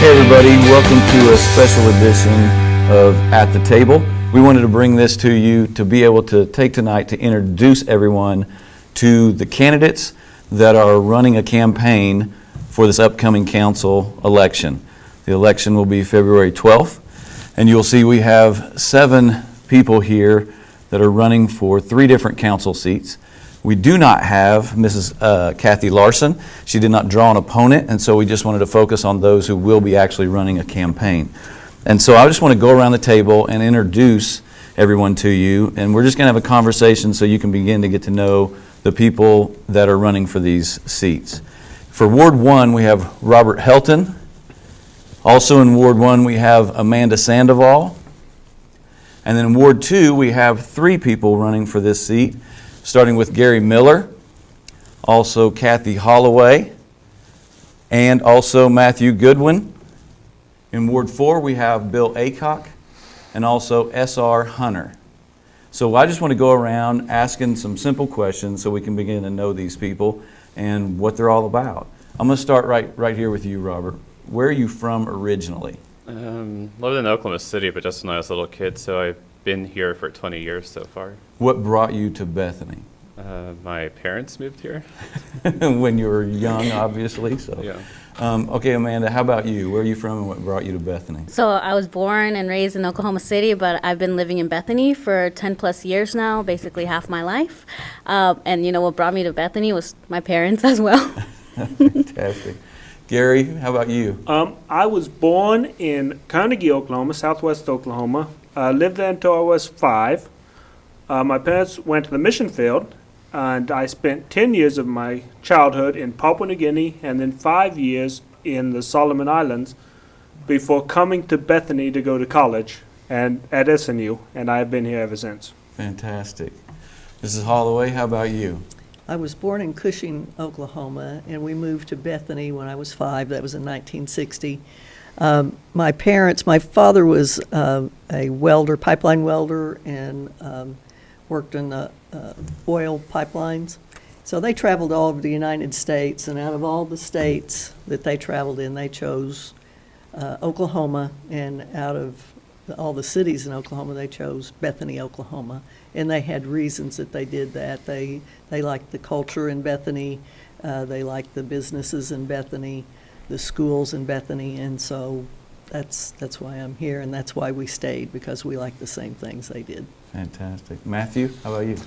Hey everybody, welcome to a special edition of At the Table. We wanted to bring this to you to be able to take tonight to introduce everyone to the candidates that are running a campaign for this upcoming council election. The election will be February 12th, and you'll see we have 7 people here that are running for 3 different council seats. We do not have Mrs. Kathy Larson. She did not draw an opponent, and so we just wanted to focus on those who will be actually running a campaign. And so I just want to go around the table and introduce everyone to you, and we're just going to have a conversation so you can begin to get to know the people that are running for these seats. For Ward 1, we have Robert Helton. Also in Ward 1, we have Amanda Sandoval. And then in Ward 2, we have 3 people running for this seat, starting with Gary Miller, also Kathy Holloway, and also Matthew Goodwin. In Ward 4, we have Bill Aycock, and also S.R. Hunter. So I just want to go around asking some simple questions so we can begin to know these people and what they're all about. I'm going to start right here with you, Robert. Where are you from originally? Lived in Oklahoma City, but just when I was a little kid, so I've been here for 20 years so far. What brought you to Bethany? My parents moved here. When you were young, obviously. So. Yeah. Okay, Amanda, how about you? Where are you from and what brought you to Bethany? So I was born and raised in Oklahoma City, but I've been living in Bethany for 10 plus years now, basically half my life. And you know what brought me to Bethany was my parents as well. Fantastic. Gary, how about you? I was born in Carnegie, Oklahoma, southwest Oklahoma. Lived there until I was 5. My parents went to the mission field, and I spent 10 years of my childhood in Papua New Guinea and then 5 years in the Solomon Islands before coming to Bethany to go to college and at SNU, and I have been here ever since. Fantastic. Mrs. Holloway, how about you? I was born in Cushing, Oklahoma, and we moved to Bethany when I was 5. That was in 1960. My father was a welder, pipeline welder, and worked in the oil pipelines. So they traveled all over the United States, and out of all the states that they traveled in, they chose Oklahoma, and out of all the cities in Oklahoma, they chose Bethany, Oklahoma. And they had reasons that they did that. They liked the culture in Bethany, they liked the businesses in Bethany, the schools in Bethany, and so that's why I'm here, and that's why we stayed, because we like the same things they did. Fantastic. Matthew, how about you?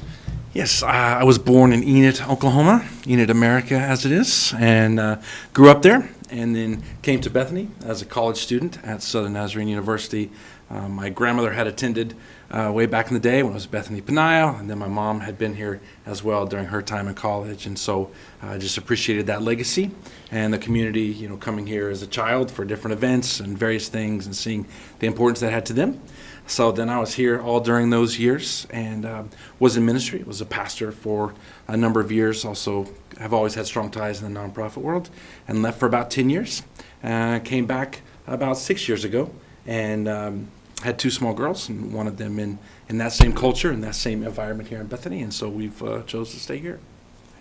Yes, I was born in Enid, Oklahoma, Enid, America as it is, and grew up there, and then came to Bethany as a college student at Southern Nazarene University. My grandmother had attended way back in the day when it was Bethany Peniel, and then my mom had been here as well during her time in college, and so I just appreciated that legacy and the community, you know, coming here as a child for different events and various things and seeing the importance that had to them. So then I was here all during those years and was in ministry, was a pastor for a number of years, also have always had strong ties in the nonprofit world, and left for about 10 years. Came back about 6 years ago and had 2 small girls and wanted them in that same culture and that same environment here in Bethany, and so we've chose to stay here.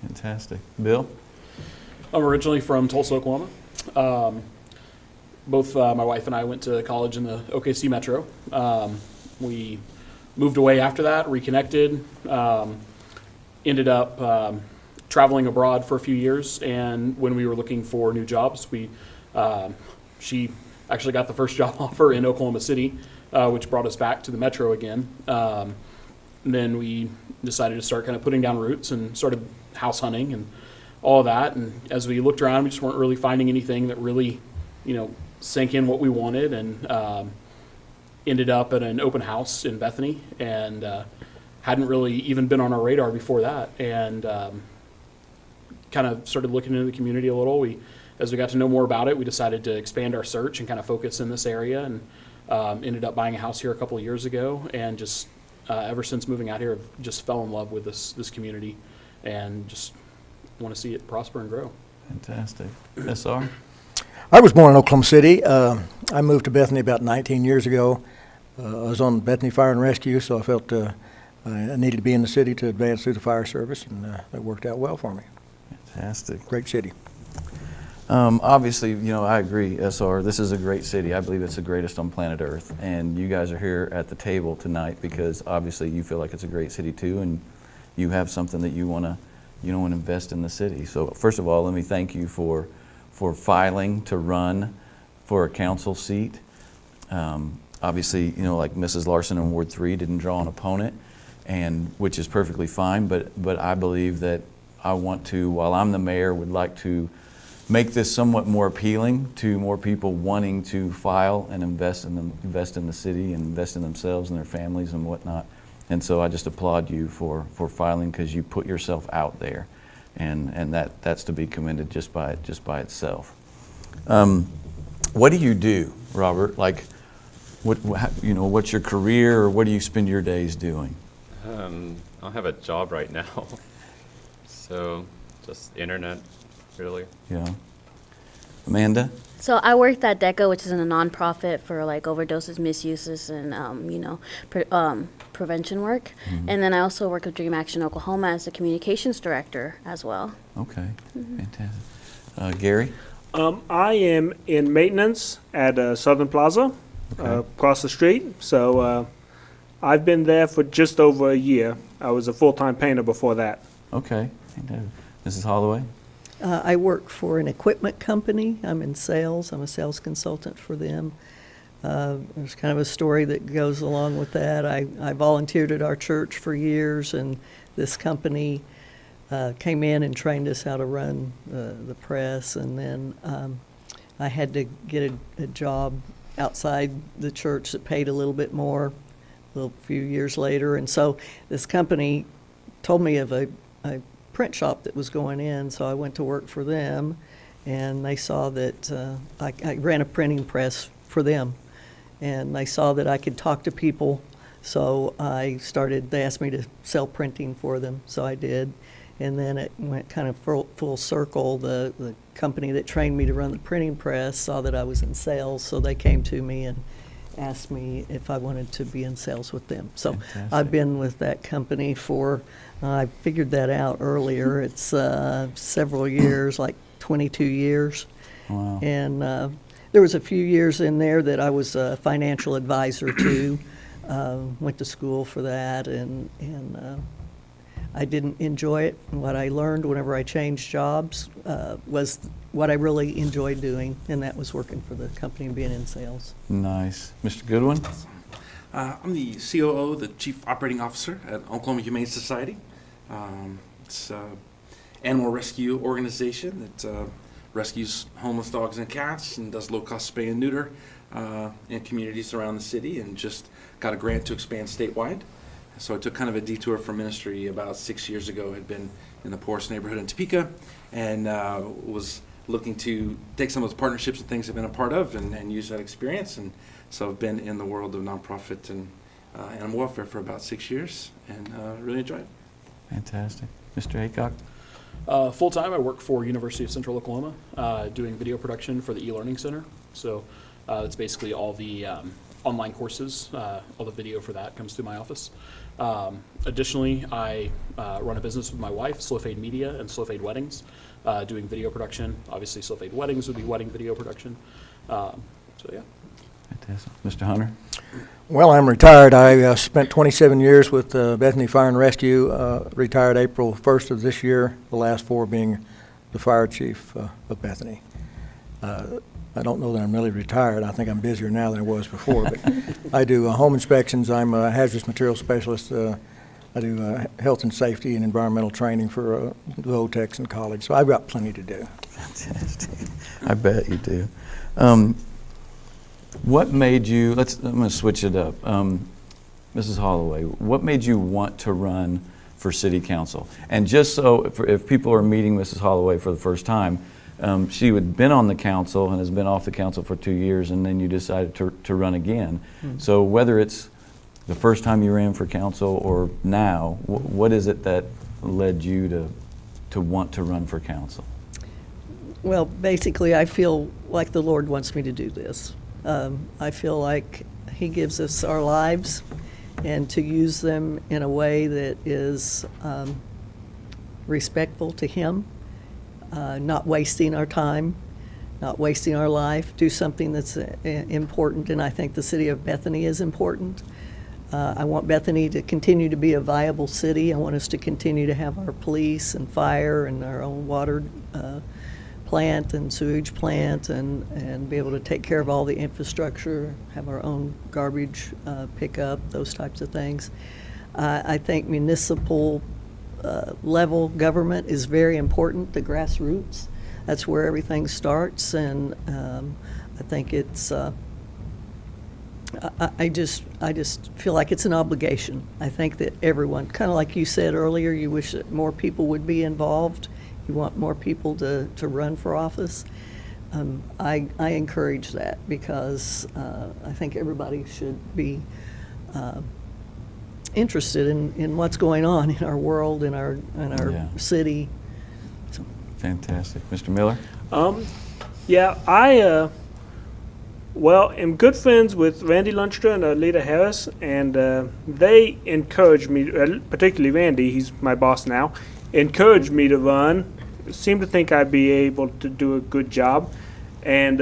Fantastic. Bill? I'm originally from Tulsa, Oklahoma. Both my wife and I went to college in the OKC Metro. We moved away after that, reconnected, ended up traveling abroad for a few years, and when we were looking for new jobs, she actually got the first job offer in Oklahoma City, which brought us back to the Metro again. And then we decided to start kind of putting down roots and started house hunting and all of that. And as we looked around, we just weren't really finding anything that really, sank in what we wanted, and ended up at an open house in Bethany, and hadn't really even been on our radar before that. And kind of started looking into the community a little. As we got to know more about it, we decided to expand our search and kind of focus in this area, and ended up buying a house here a couple of years ago, and just ever since moving out here, I've just fell in love with this community and just want to see it prosper and grow. Fantastic. SR? I was born in Oklahoma City. I moved to Bethany about 19 years ago. I was on Bethany Fire and Rescue, so I felt I needed to be in the city to advance through the fire service, and that worked out well for me. Fantastic. Great city. Obviously, I agree, SR. This is a great city. I believe it's the greatest on planet Earth. And you guys are here at the table tonight because obviously you feel like it's a great city too, and you have something that you want to invest in the city. So first of all, let me thank you for filing to run for a council seat. Obviously, like Mrs. Larson in Ward 3 didn't draw an opponent, and which is perfectly fine, but I believe that I want to, while I'm the mayor, would like to make this somewhat more appealing to more people wanting to file and invest in the city and invest in themselves and their families and whatnot. And so I just applaud you for filing, because you put yourself out there, and that's to be commended just by itself. What do you do, Robert? Like, what's your career, or what do you spend your days doing? I don't have a job right now, so just internet, really. Yeah. Amanda? So I worked at DECA, which is a nonprofit for like overdoses, misuses, and prevention work. And then I also work with Dream Action Oklahoma as the communications director as well. Okay, fantastic. Gary? I am in maintenance at Southern Plaza, across the street. So I've been there for just over a year. I was a full-time painter before that. Okay. Mrs. Holloway? I work for an equipment company. I'm in sales. I'm a sales consultant for them. There's kind of a story that goes along with that. I volunteered at our church for years, and this company came in and trained us how to run the press, and then I had to get a job outside the church that paid a little bit more a few years later. And so this company told me of a print shop that was going in, so I went to work for them, and they saw that I ran a printing press for them, and they saw that I could talk to people, so they asked me to sell printing for them, so I did. And then it went kind of full circle. The company that trained me to run the printing press saw that I was in sales, so they came to me and asked me if I wanted to be in sales with them. So Fantastic. I've been with that company for, I figured that out earlier, it's several years, like 22 years. Wow. And there was a few years in there that I was a financial advisor to, went to school for that, and I didn't enjoy it. What I learned whenever I changed jobs was what I really enjoyed doing, and that was working for the company and being in sales. Nice. Mr. Goodwin? I'm the COO, the Chief Operating Officer at Oklahoma Humane Society. It's an animal rescue organization that rescues homeless dogs and cats and does low-cost spay and neuter in communities around the city, and just got a grant to expand statewide. So I took kind of a detour from ministry about 6 years ago. I'd been in the poorest neighborhood in Topeka, and was looking to take some of those partnerships and things I've been a part of and use that experience. And so I've been in the world of nonprofit and animal welfare for about 6 years, and really enjoy it. Fantastic. Mr. Aycock? Full-time, I work for University of Central Oklahoma, doing video production for the e-learning center. So it's basically all the online courses, all the video for that comes through my office. Additionally, I run a business with my wife, Slow Fade Media and Slow Fade Weddings, doing video production. Obviously, Slow Fade Weddings would be wedding video production. So, yeah. Fantastic. Mr. Hunter? Well, I'm retired. I spent 27 years with Bethany Fire and Rescue, retired April 1st of this year, the last 4 being the fire chief of Bethany. I don't know that I'm really retired. I think I'm busier now than I was before, but I do home inspections. I'm a hazardous material specialist. I do health and safety and environmental training for the VOTEX in college, so I've got plenty to do. Fantastic. I bet you do. What made you, I'm going to switch it up. Mrs. Holloway, what made you want to run for city council? And just so, if people are meeting Mrs. Holloway for the first time, she had been on the council and has been off the council for 2 years, and then you decided to run again. So whether it's the first time you ran for council or now, what is it that led you to want to run for council? Well, basically, I feel like the Lord wants me to do this. I feel like He gives us our lives, and to use them in a way that is respectful to Him, not wasting our time. not wasting our life, do something that's important, and I think the city of Bethany is important. I want Bethany to continue to be a viable city. I want us to continue to have our police and fire and our own water plant and sewage plant and be able to take care of all the infrastructure, have our own garbage pickup, those types of things. I think municipal level government is very important, the grassroots. That's where everything starts, and I think it's, I just feel like it's an obligation. I think that everyone, kind of like you said earlier, you wish that more people would be involved. You want more people to run for office. I encourage that because I think everybody should be interested in what's going on in our world, in our Yeah. city. Fantastic. Mr. Miller? Yeah, I well, am good friends with Randy Lunstra and Lita Harris, and they encouraged me, particularly Randy, he's my boss now, encouraged me to run, seemed to think I'd be able to do a good job, and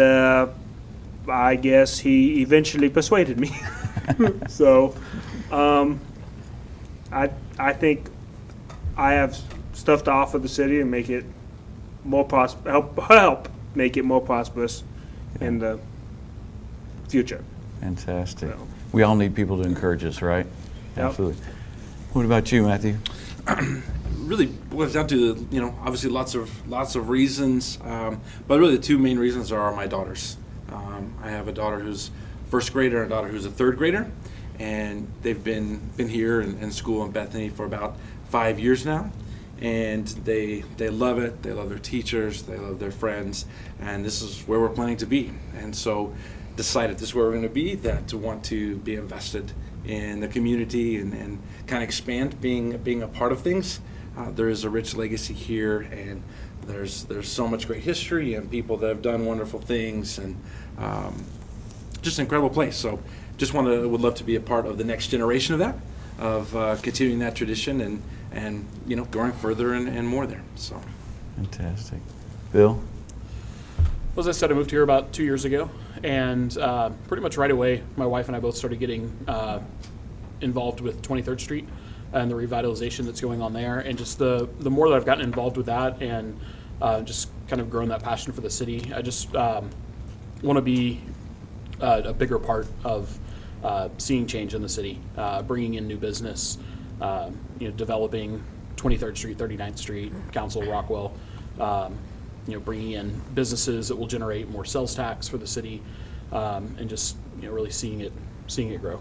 I guess he eventually persuaded me. So, I think I have stuff to offer the city and make it more help make it more prosperous in the future. Fantastic. So. We all need people to encourage us, right? Yep. Absolutely. What about you, Matthew? Really boils down to obviously lots of reasons, but really the two main reasons are my daughters. I have a daughter who's first grader and a daughter who's a third grader, and they've been here in school in Bethany for about 5 years now, and they love it. They love their teachers, they love their friends, and this is where we're planning to be. And so decided this is where we're going to be, that to want to be invested in the community and kind of expand being a part of things. There is a rich legacy here, and there's so much great history and people that have done wonderful things, and just an incredible place. So just would love to be a part of the next generation of that, of continuing that tradition and going further and more there. So Fantastic. Bill? Well, as I said, I moved here about 2 years ago, and pretty much right away, my wife and I both started getting involved with 23rd Street and the revitalization that's going on there. And just the more that I've gotten involved with that and just kind of grown that passion for the city, I just want to be a bigger part of seeing change in the city, bringing in new business, developing 23rd Street, 39th Street, Council, Rockwell, bringing in businesses that will generate more sales tax for the city, and just really seeing it grow.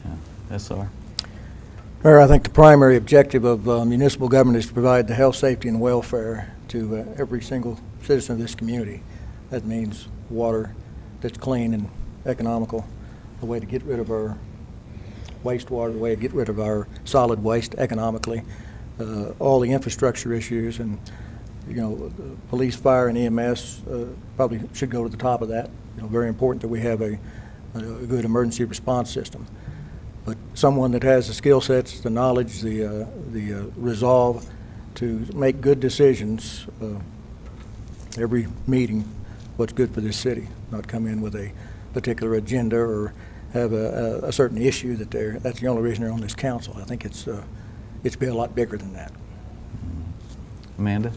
Yeah. SR? Mayor, I think the primary objective of municipal government is to provide the health, safety, and welfare to every single citizen of this community. That means water that's clean and economical, a way to get rid of our wastewater, a way to get rid of our solid waste economically, all the infrastructure issues, and police, fire, and EMS probably should go to the top of that. Very important that we have a good emergency response system. But someone that has the skill sets, the knowledge, the resolve to make good decisions every meeting, what's good for this city, not come in with a particular agenda or have a certain issue that's the only reason they're on this council. I think it's be a lot bigger than that. Amanda?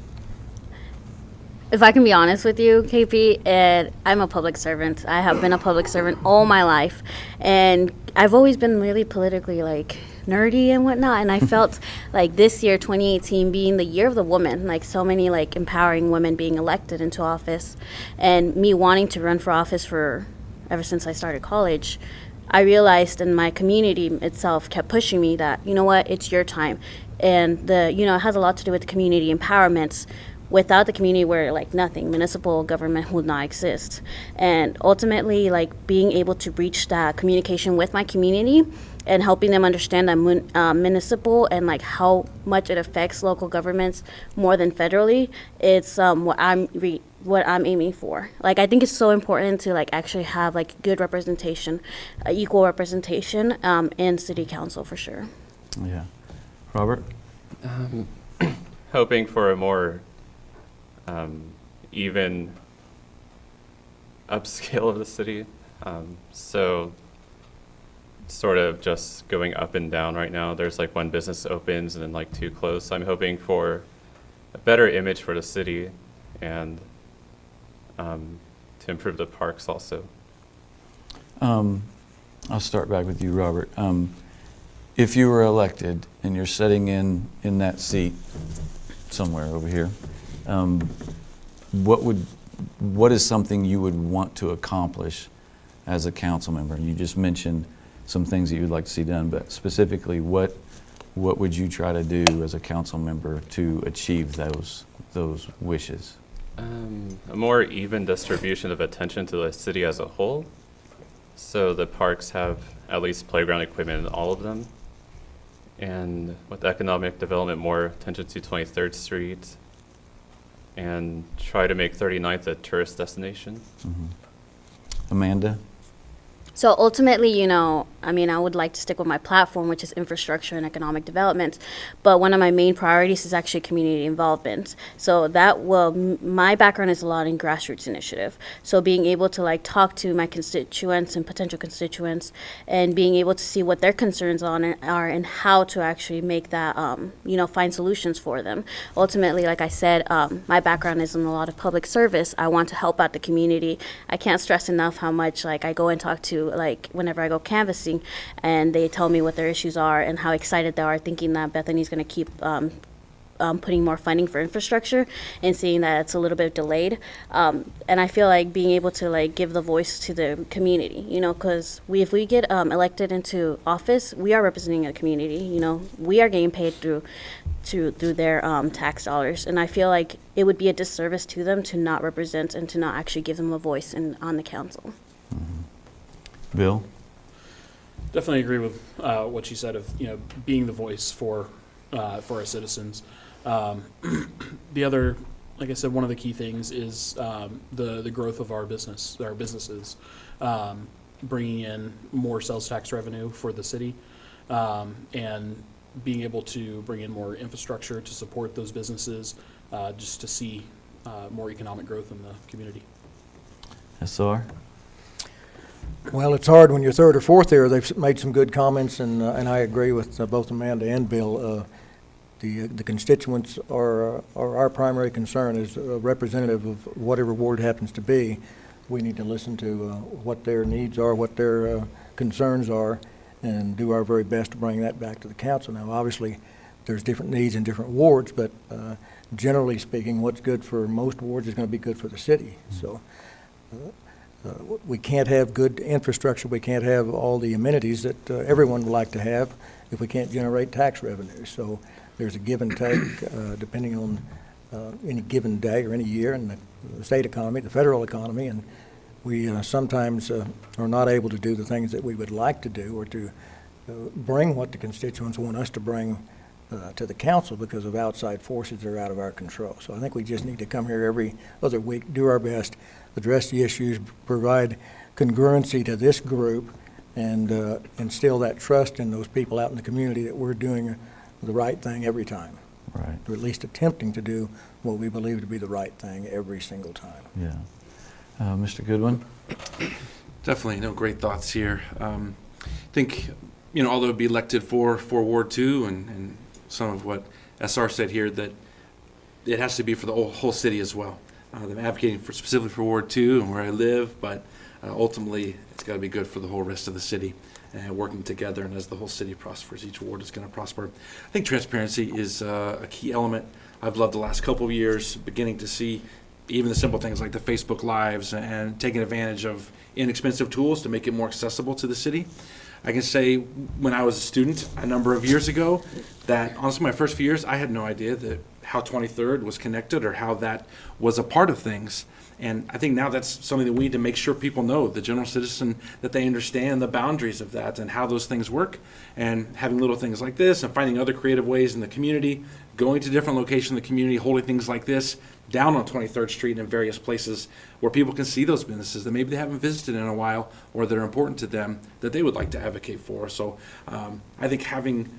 If I can be honest with you, KP, I'm a public servant. I have been a public servant all my life, and I've always been really politically nerdy and whatnot. And I felt like this year, 2018, being the year of the woman, so many empowering women being elected into office, and me wanting to run for office ever since I started college. I realized, and my community itself kept pushing me that, it's your time. And it has a lot to do with community empowerment. Without the community, we're nothing. Municipal government would not exist. And ultimately, being able to reach that communication with my community and helping them understand that municipal and how much it affects local governments more than federally, it's what I'm aiming for. I think it's so important to actually have good representation, equal representation in city council for sure. Yeah. Robert? Hoping for a more even upscale of the city. So sort of just going up and down right now. There's like one business opens and then like two close. So I'm hoping for a better image for the city and to improve the parks also. I'll start back with you, Robert. If you were elected and you're sitting in that seat somewhere over here, what is something you would want to accomplish as a council member? You just mentioned some things that you'd like to see done, but specifically, what would you try to do as a council member to achieve those wishes? A more even distribution of attention to the city as a whole. So the parks have at least playground equipment in all of them. And with economic development, more attention to 23rd Street. And try to make 39th a tourist destination. Mm-hmm. Amanda? So ultimately, I would like to stick with my platform, which is infrastructure and economic development. But one of my main priorities is actually community involvement. So my background is a lot in grassroots initiative. So being able to talk to my constituents and potential constituents and being able to see what their concerns are and how to actually make that, find solutions for them. Ultimately, like I said, my background is in a lot of public service. I want to help out the community. I can't stress enough how much I go and talk to whenever I go canvassing, and they tell me what their issues are and how excited they are, thinking that Bethany's going to keep putting more funding for infrastructure, and seeing that it's a little bit delayed. And I feel like being able to give the voice to the community, because if we get elected into office, we are representing a community. We are getting paid through their tax dollars, and I feel like it would be a disservice to them to not represent and to not actually give them a voice on the council. Mm-hmm. Bill? Definitely agree with what you said of being the voice for our citizens. The other, like I said, one of the key things is the growth of our businesses, bringing in more sales tax revenue for the city, and being able to bring in more infrastructure to support those businesses, just to see more economic growth in the community. SR? Well, it's hard when you're third or fourth there. They've made some good comments, and I agree with both Amanda and Bill. The constituents are our primary concern as a representative of whatever ward happens to be. We need to listen to what their needs are, what their concerns are, and do our very best to bring that back to the council. Now, obviously, there's different needs in different wards, but generally speaking, what's good for most wards is going to be good for the city. So. We can't have good infrastructure, we can't have all the amenities that everyone would like to have if we can't generate tax revenue. So there's a give and take depending on any given day or any year in the state economy, the federal economy, and we sometimes are not able to do the things that we would like to do or to bring what the constituents want us to bring to the council because of outside forces that are out of our control. So I think we just need to come here every other week, do our best, address the issues, provide congruency to this group, and instill that trust in those people out in the community that we're doing the right thing every time. Right. Or at least attempting to do what we believe to be the right thing every single time. Yeah. Mr. Goodwin? Definitely, great thoughts here. I think, although it'd be elected for Ward 2 and some of what SR said here, that it has to be for the whole city as well. I'm advocating specifically for Ward 2 and where I live, but ultimately it's got to be good for the whole rest of the city and working together. And as the whole city prospers, each ward is going to prosper. I think transparency is a key element. I've loved the last couple of years beginning to see even the simple things like the Facebook Lives and taking advantage of inexpensive tools to make it more accessible to the city. I can say when I was a student a number of years ago that honestly my first few years I had no idea that how 23rd was connected or how that was a part of things. And I think now that's something that we need to make sure people know, the general citizen, that they understand the boundaries of that and how those things work. And having little things like this and finding other creative ways in the community, going to different locations in the community, holding things like this down on 23rd Street and various places where people can see those businesses that maybe they haven't visited in a while or that are important to them that they would like to advocate for. So I think having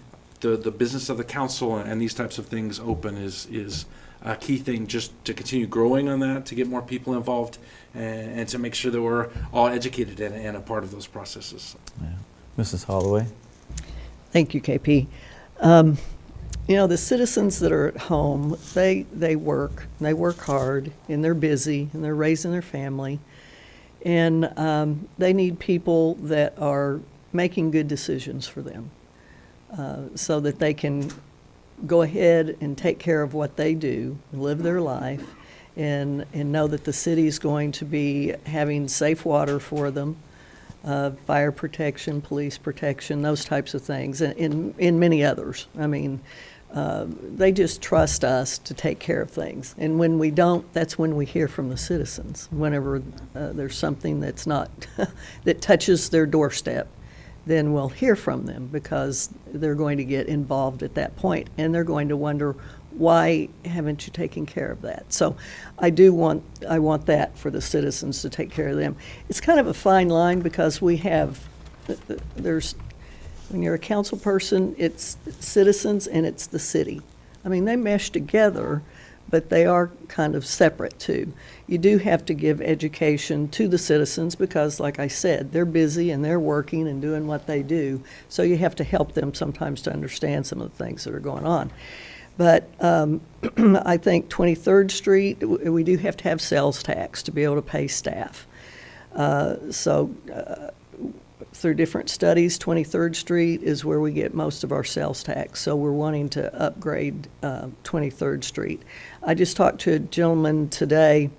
the business of the council and these types of things open is a key thing just to continue growing on that, to get more people involved and to make sure that we're all educated and a part of those processes. Mrs. Holloway? Thank you, KP. You know, the citizens that are at home, they work, and they work hard, and they're busy, and they're raising their family. And they need people that are making good decisions for them so that they can go ahead and take care of what they do, live their life, and know that the city is going to be having safe water for them, fire protection, police protection, those types of things, and many others. I mean, they just trust us to take care of things. And when we don't, that's when we hear from the citizens. Whenever there's something that's not, that touches their doorstep, then we'll hear from them because they're going to get involved at that point, and they're going to wonder, why haven't you taken care of that? So I want that for the citizens to take care of them. It's kind of a fine line because when you're a council person, it's citizens and it's the city. I mean, they mesh together, but they are kind of separate too. You do have to give education to the citizens because, like I said, they're busy and they're working and doing what they do. So you have to help them sometimes to understand some of the things that are going on. But I think 23rd Street, we do have to have sales tax to be able to pay staff. Through different studies, 23rd Street is where we get most of our sales tax. So we're wanting to upgrade 23rd Street. I just talked to a gentleman today,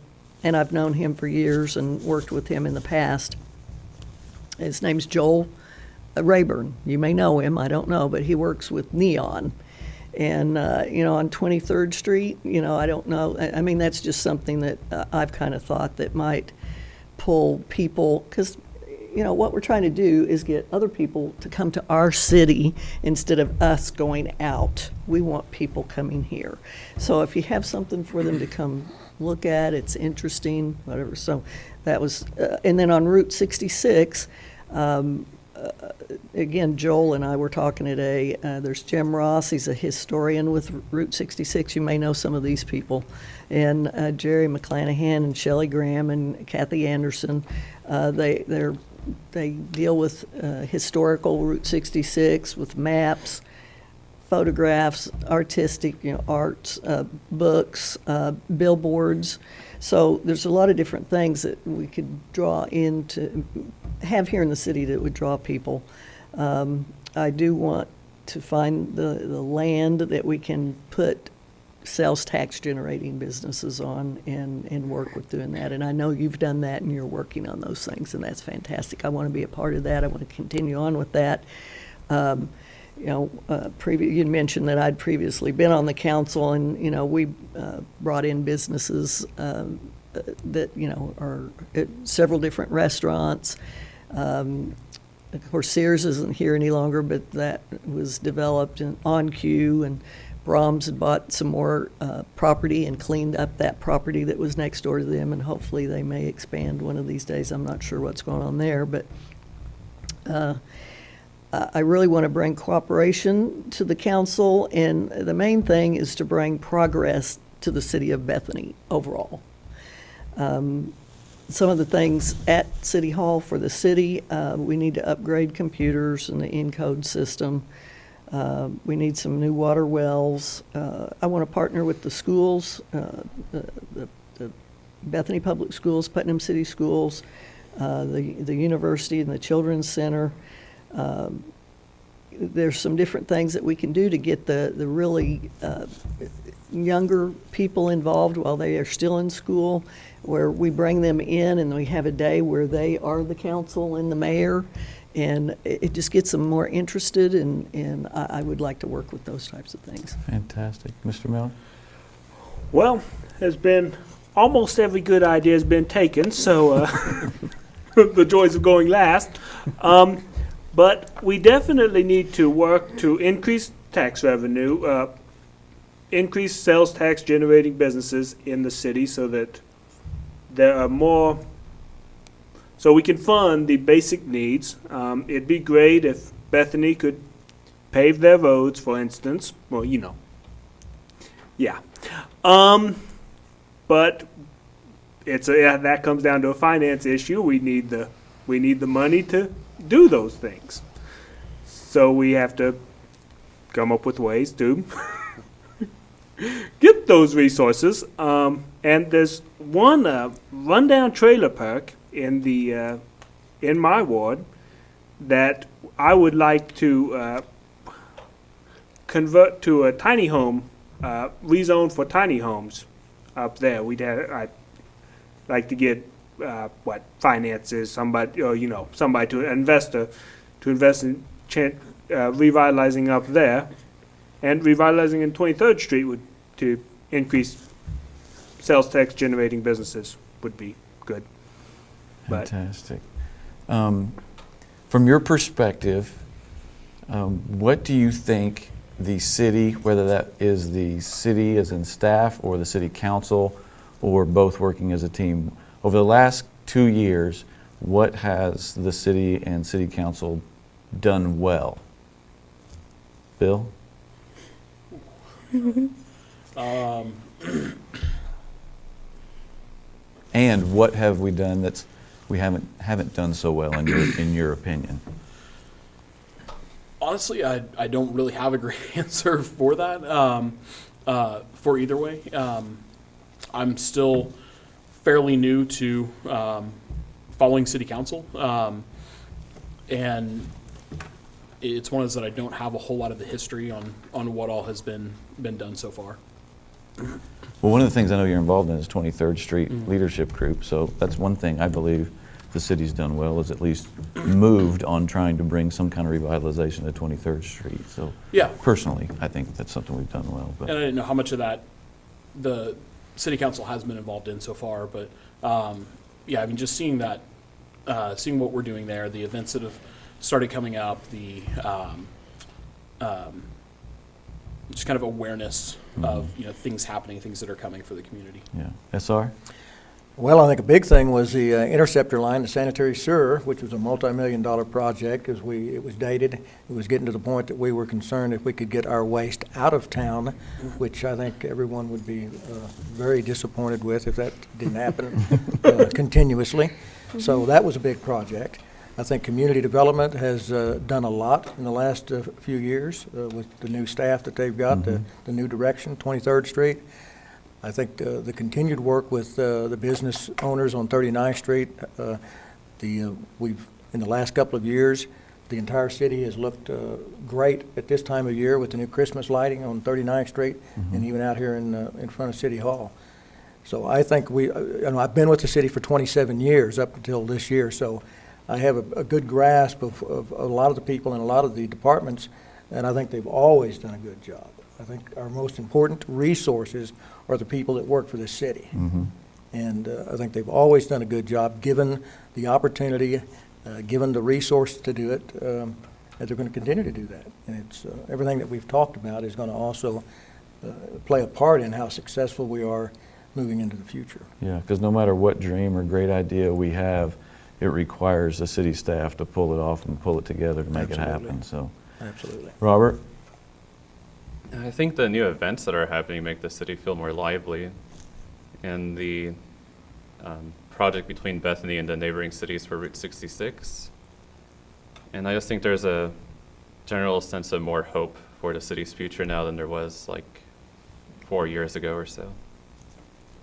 and I've known him for years and worked with him in the past. His name's Joel Rayburn. You may know him, I don't know, but he works with Neon. And, on 23rd Street, I don't know. I mean, that's just something that I've kind of thought that might pull people, because what we're trying to do is get other people to come to our city instead of us going out. We want people coming here. So if you have something for them to come look at, it's interesting, whatever. So that was, and then on Route 66, again, Joel and I were talking today. There's Jim Ross. He's a historian with Route 66. You may know some of these people. And Jerry McClanahan and Shelley Graham and Kathy Anderson. They deal with historical Route 66 with maps, photographs, artistic, arts, books, billboards. So there's a lot of different things that we could draw into, have here in the city that would draw people. I do want to find the land that we can put sales tax generating businesses on and work with doing that. And I know you've done that and you're working on those things, and that's fantastic. I want to be a part of that. I want to continue on with that. You mentioned that I'd previously been on the council, and we brought in businesses that are at several different restaurants. Of course, Sears isn't here any longer, but that was developed on cue, and Brahms had bought some more property and cleaned up that property that was next door to them, and hopefully they may expand one of these days. I'm not sure what's going on there, but I really want to bring cooperation to the council, and the main thing is to bring progress to the city of Bethany overall. Some of the things at City Hall for the city, we need to upgrade computers and the encode system. We need some new water wells. I want to partner with the schools, the Bethany Public Schools, Putnam City Schools, the university and the Children's Center. There's some different things that we can do to get the really younger people involved while they are still in school, where we bring them in and we have a day where they are the council and the mayor, and it just gets them more interested, and I would like to work with those types of things. Fantastic. Mr. Miller? Well, there's been almost every good idea has been taken, so the joys of going last. But we definitely need to work to increase tax revenue, increase sales tax generating businesses in the city so that there are more, so we can fund the basic needs. It'd be great if Bethany could pave their roads, for instance. Well, yeah. But that comes down to a finance issue. We need the money to do those things. So we have to come up with ways to get those resources. And there's one rundown trailer park in my ward that I would like to convert to a tiny home, rezone for tiny homes up there. I'd like to get finances, somebody to invest in revitalizing up there, and revitalizing in 23rd Street to increase sales tax generating businesses would be good. But Fantastic. From your perspective, what do you think the city, whether that is the city as in staff or the city council or both working as a team, over the last 2 years, what has the city and city council done well? Bill? And what have we done that's we haven't done so well in your opinion? Honestly, I don't really have a great answer for that, for either way. I'm still fairly new to following city council, and it's one of those that I don't have a whole lot of the history on what all has been done so far. Well, one of the things I know you're involved in is 23rd Street Leadership Group, so that's one thing I believe the city's done well, is at least moved on trying to bring some kind of revitalization to 23rd Street. So Yeah. personally, I think that's something we've done well. And But I didn't know how much of that the city council has been involved in so far, but yeah, I mean, just seeing that, seeing what we're doing there, the events that have started coming up, the just kind of awareness of things happening, things that are coming for the community. yeah, SR? Well, I think a big thing was the interceptor line, the sanitary sewer, which was a multi-million-dollar project, as it was dated. It was getting to the point that we were concerned if we could get our waste out of town, which I think everyone would be very disappointed with if that didn't happen continuously. So that was a big project. I think community development has done a lot in the last few years with the new staff that they've got, the new direction, 23rd Street. I think the continued work with the business owners on 39th Street, we've, in the last couple of years, the entire city has looked great at this time of year with the new Christmas lighting on 39th Street and even out here in front of City Hall. So I think I've been with the city for 27 years up until this year, so I have a good grasp of a lot of the people in a lot of the departments, and I think they've always done a good job. I think our most important resources are the people that work for this city. And I think they've always done a good job, given the opportunity, given the resource to do it, and they're going to continue to do that. And it's everything that we've talked about is going to also play a part in how successful we are moving into the future. Yeah, because no matter what dream or great idea we have, it requires the city staff to pull it off and pull it together to make it happen. So, Absolutely. Robert? I think the new events that are happening make the city feel more lively, and the project between Bethany and the neighboring cities for Route 66. And I just think there's a general sense of more hope for the city's future now than there was like 4 years ago or so.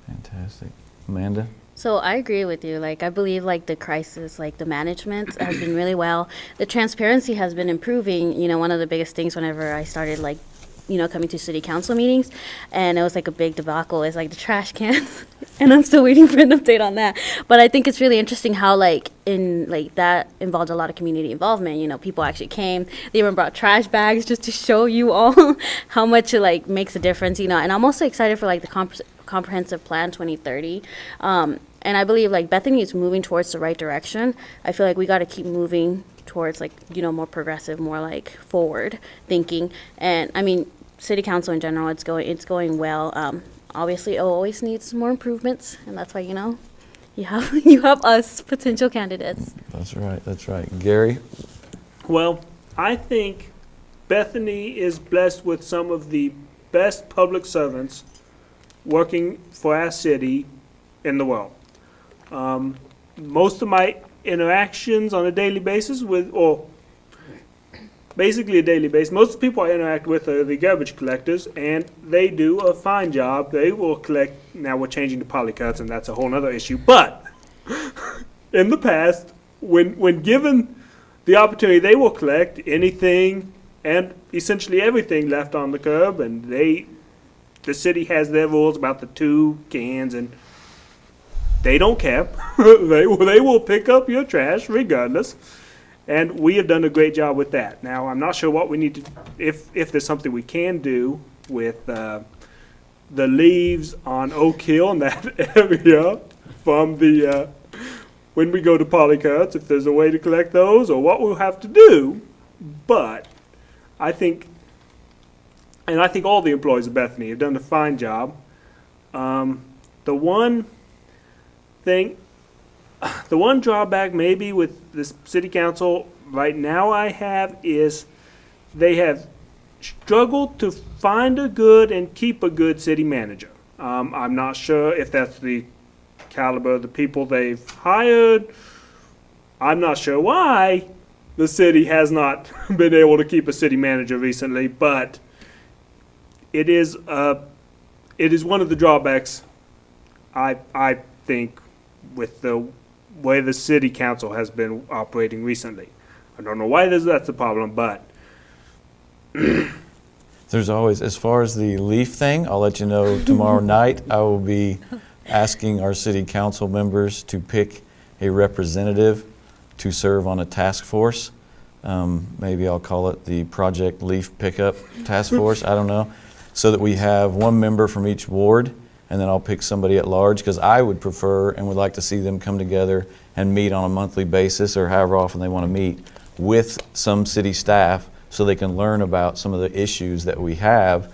Fantastic. Amanda? So I agree with you. Like, I believe like the crisis, like the management has been really well. The transparency has been improving. You know, one of the biggest things whenever I started like, coming to city council meetings, and it was like a big debacle, is like the trash cans. And I'm still waiting for an update on that. But I think it's really interesting how like that involved a lot of community involvement. People actually came. They even brought trash bags just to show you all how much it like makes a difference. And I'm also excited for like the comprehensive plan 2030. And I believe like Bethany is moving towards the right direction. I feel like we got to keep moving towards like, more progressive, more like forward thinking. And I mean, city council in general, it's going well. Obviously it always needs more improvements, and that's why, you have us potential candidates. That's right. Gary? Well, I think Bethany is blessed with some of the best public servants working for our city in the world. Most of my interactions on a daily basis with, or basically a daily basis, most of the people I interact with are the garbage collectors, and they do a fine job. They will collect. Now we're changing to polycuts, and that's a whole other issue. But in the past, when given the opportunity, they will collect anything and essentially everything left on the curb, and the city has their rules about the 2 cans, and they don't care. they will pick up your trash regardless, and we have done a great job with that. Now, I'm not sure what we need to, if there's something we can do with the leaves on Oak Hill in that area from the when we go to polycuts, if there's a way to collect those or what we'll have to do. But I think all the employees of Bethany have done a fine job. The one drawback maybe with this city council right now I have is they have struggled to find a good and keep a good city manager. I'm not sure if that's the caliber of the people they've hired. I'm not sure why the city has not been able to keep a city manager recently, but it is one of the drawbacks, I think, with the way the city council has been operating recently. I don't know why that's the problem, but There's always, as far as the leaf thing, I'll let you know tomorrow night. I will be asking our city council members to pick a representative to serve on a task force. Maybe I'll call it the Project Leaf Pickup Task Force, I don't know, so that we have one member from each ward, and then I'll pick somebody at large, because I would prefer and would like to see them come together and meet on a monthly basis or however often they want to meet with some city staff so they can learn about some of the issues that we have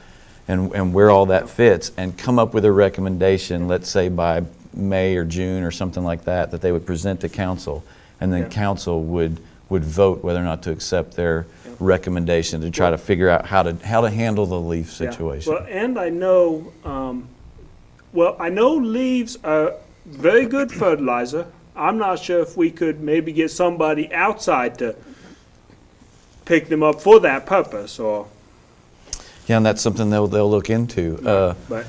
and where all that fits, and come up with a recommendation, let's say by May or June or something like that, that they would present to council, and then council would vote whether or not to accept their recommendation to try to figure out how to handle the leaf situation. Well, and I know, I know leaves are very good fertilizer. I'm not sure if we could maybe get somebody outside to pick them up for that purpose, or. Yeah, and that's something they'll look into. But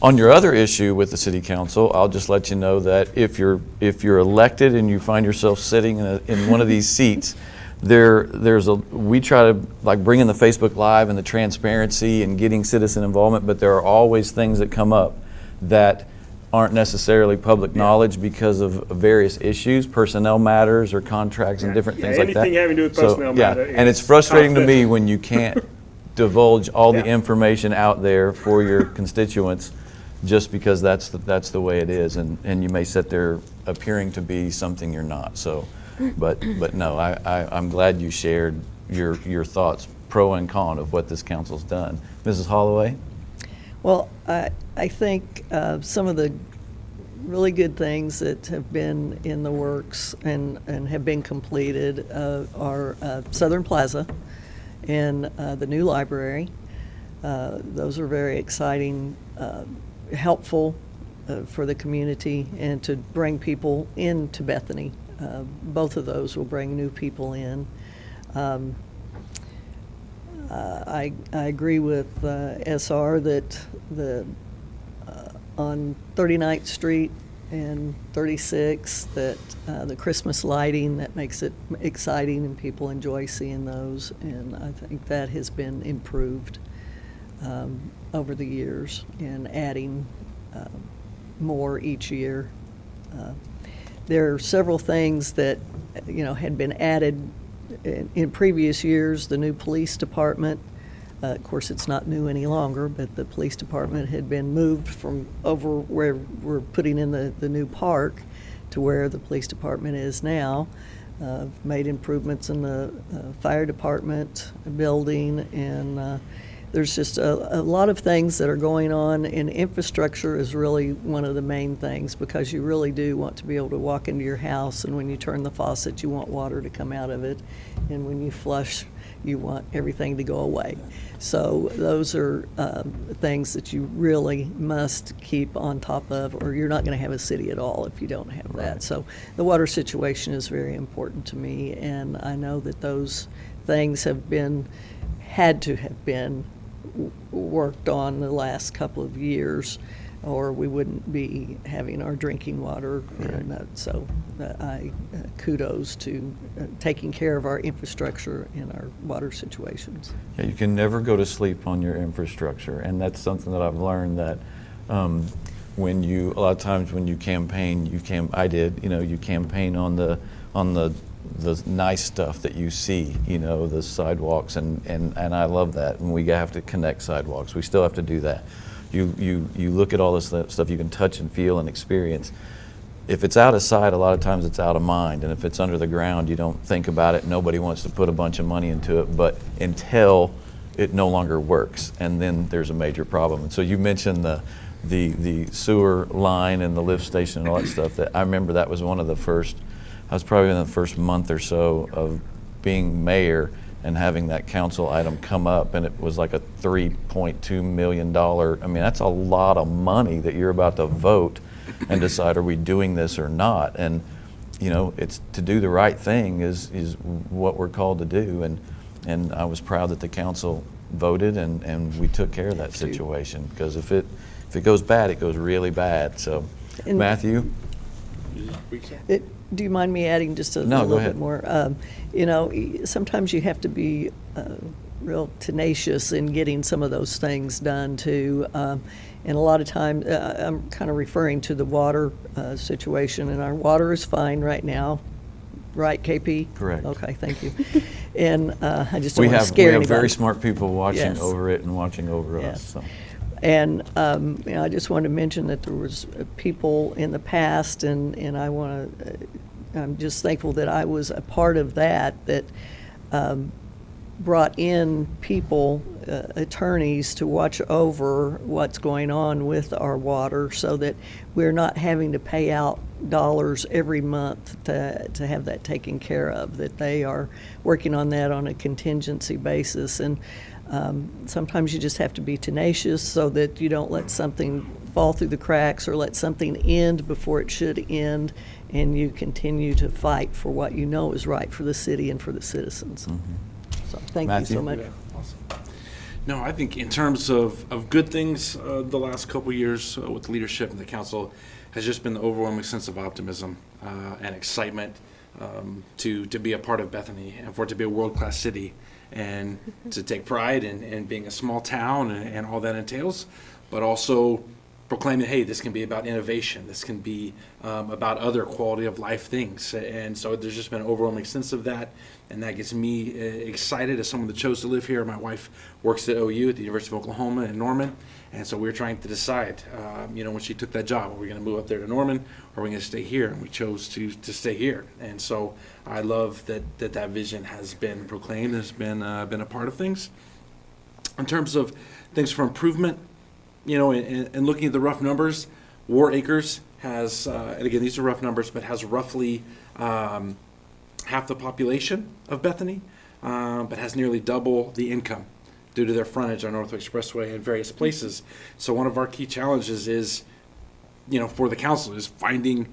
On your other issue with the city council, I'll just let you know that if you're elected and you find yourself sitting in one of these seats, we try to like bring in the Facebook Live and the transparency and getting citizen involvement, but there are always things that come up that aren't necessarily public knowledge because of various issues, personnel matters or contracts and different things like that. Anything having to do with personnel matter. And it's frustrating to me when you can't divulge all the information out there for your constituents, just because that's the way it is, and you may sit there appearing to be something you're not. So, but no, I'm glad you shared your thoughts, pro and con, of what this council's done. Mrs. Holloway? Well, I think some of the really good things that have been in the works and have been completed are Southern Plaza and the new library. Those are very exciting, helpful for the community and to bring people into Bethany. Both of those will bring new people in. I agree with SR that on 39th Street and 36, that the Christmas lighting, that makes it exciting and people enjoy seeing those, and I think that has been improved over the years and adding more each year. There are several things that had been added in previous years. The new police department, of course it's not new any longer, but the police department had been moved from over where we're putting in the new park to where the police department is now. Made improvements in the fire department building, and there's just a lot of things that are going on, and infrastructure is really one of the main things, because you really do want to be able to walk into your house, and when you turn the faucet, you want water to come out of it, and when you flush, you want everything to go away. So those are things that you really must keep on top of, or you're not going to have a city at all if you don't have that. So the water situation is very important to me, and I know that those things had to have been worked on the last couple of years, or we wouldn't be having our drinking water. And so kudos to taking care of our infrastructure and our water situations. Yeah, you can never go to sleep on your infrastructure, and that's something that I've learned, that when you, a lot of times when you campaign, I did, you campaign on the nice stuff that you see, the sidewalks, and I love that, and we have to connect sidewalks. We still have to do that. You look at all this stuff you can touch and feel and experience. If it's out of sight, a lot of times it's out of mind, and if it's under the ground, you don't think about it. Nobody wants to put a bunch of money into it, but until it no longer works, and then there's a major problem. And so you mentioned the sewer line and the lift station and all that stuff. That I remember that was one of the first. I was probably in the first month or so of being mayor and having that council item come up, and it was like a $3.2 million. I mean, that's a lot of money that you're about to vote and decide, are we doing this or not? And it's to do the right thing is what we're called to do. And I was proud that the council voted, and we took care of that situation, because if it goes bad, it goes really bad. So, And- Matthew? Do you mind me adding just a No, go little ahead. bit more? Sometimes you have to be real tenacious in getting some of those things done too. And a lot of time, I'm kind of referring to the water situation, and our water is fine right now. Right, KP? Correct. Okay, thank you. And I just We don't want to have scare anybody. very smart people watching Yes. over it and watching over us. Yes. So. And I just wanted to mention that there was people in the past, and I'm just thankful that I was a part of that brought in people, attorneys, to watch over what's going on with our water, so that we're not having to pay out dollars every month to have that taken care of, that they are working on that on a contingency basis. And sometimes you just have to be tenacious so that you don't let something fall through the cracks or let something end before it should end, and you continue to fight for what you know is right for the city and for the citizens. So thank Matthew? you so much. Awesome. No, I think in terms of good things, the last couple years with the leadership and the council has just been the overwhelming sense of optimism and excitement to be a part of Bethany, and for it to be a world-class city, and to take pride in being a small town and all that entails, but also proclaiming, hey, this can be about innovation, this can be about other quality of life things. And so there's just been an overwhelming sense of that, and that gets me excited as someone that chose to live here. My wife works at OU at the University of Oklahoma in Norman, and so we were trying to decide, when she took that job, are we going to move up there to Norman, or are we going to stay here? And we chose to stay here. And so I love that vision has been proclaimed, has been a part of things. In terms of things for improvement, and looking at the rough numbers, War Acres has, and again, these are rough numbers, but has roughly half the population of Bethany, but has nearly double the income due to their frontage on North Expressway and various places. So one of our key challenges is, for the council, is finding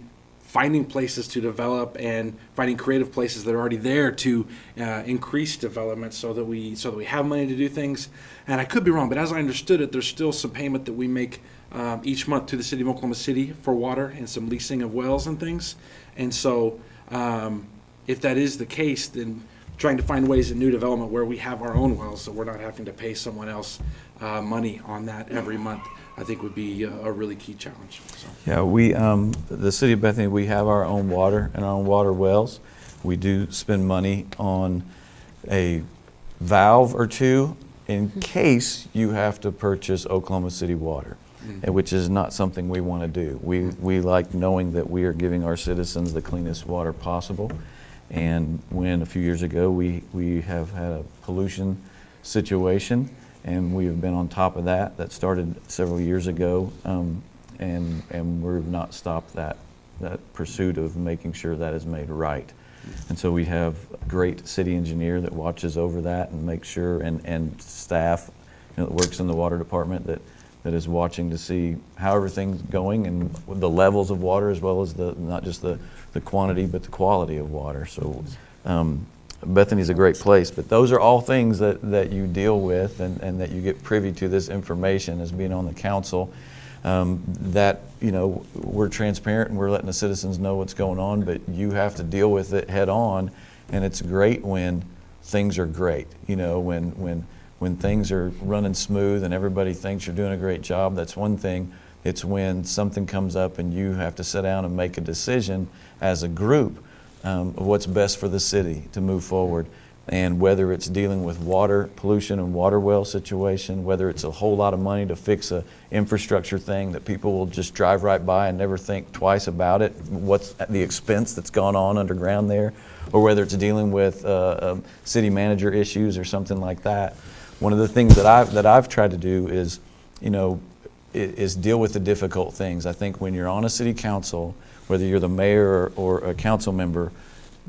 places to develop and finding creative places that are already there to increase development, so that we have money to do things. And I could be wrong, but as I understood it, there's still some payment that we make each month to the city of Oklahoma City for water and some leasing of wells and things. And so if that is the case, then trying to find ways in new development where we have our own wells, so we're not having to pay someone else money on that every month, I think would be a really key challenge. So. Yeah, we, the city of Bethany, we have our own water and our own water wells. We do spend money on a valve or two in case you have to purchase Oklahoma City water, which is not something we want to do. We like knowing that we are giving our citizens the cleanest water possible. And when a few years ago we have had a pollution situation, and we have been on top of that. That started several years ago, and we've not stopped that pursuit of making sure that is made right. And so we have a great city engineer that watches over that and makes sure, and staff, that works in the water department that is watching to see how everything's going and the levels of water, as well as not just the quantity but the quality of water. So Bethany's a great place, but those are all things that you deal with and that you get privy to this information as being on the council. That we're transparent and we're letting the citizens know what's going on, but you have to deal with it head on. And it's great when things are great. When things are running smooth and everybody thinks you're doing a great job, that's one thing. It's when something comes up and you have to sit down and make a decision as a group of what's best for the city to move forward. And whether it's dealing with water pollution and water well situation, whether it's a whole lot of money to fix a infrastructure thing that people will just drive right by and never think twice about it, what's the expense that's gone on underground there, or whether it's dealing with city manager issues or something like that. One of the things that I've tried to do is deal with the difficult things. I think when you're on a city council, whether you're the mayor or a council member,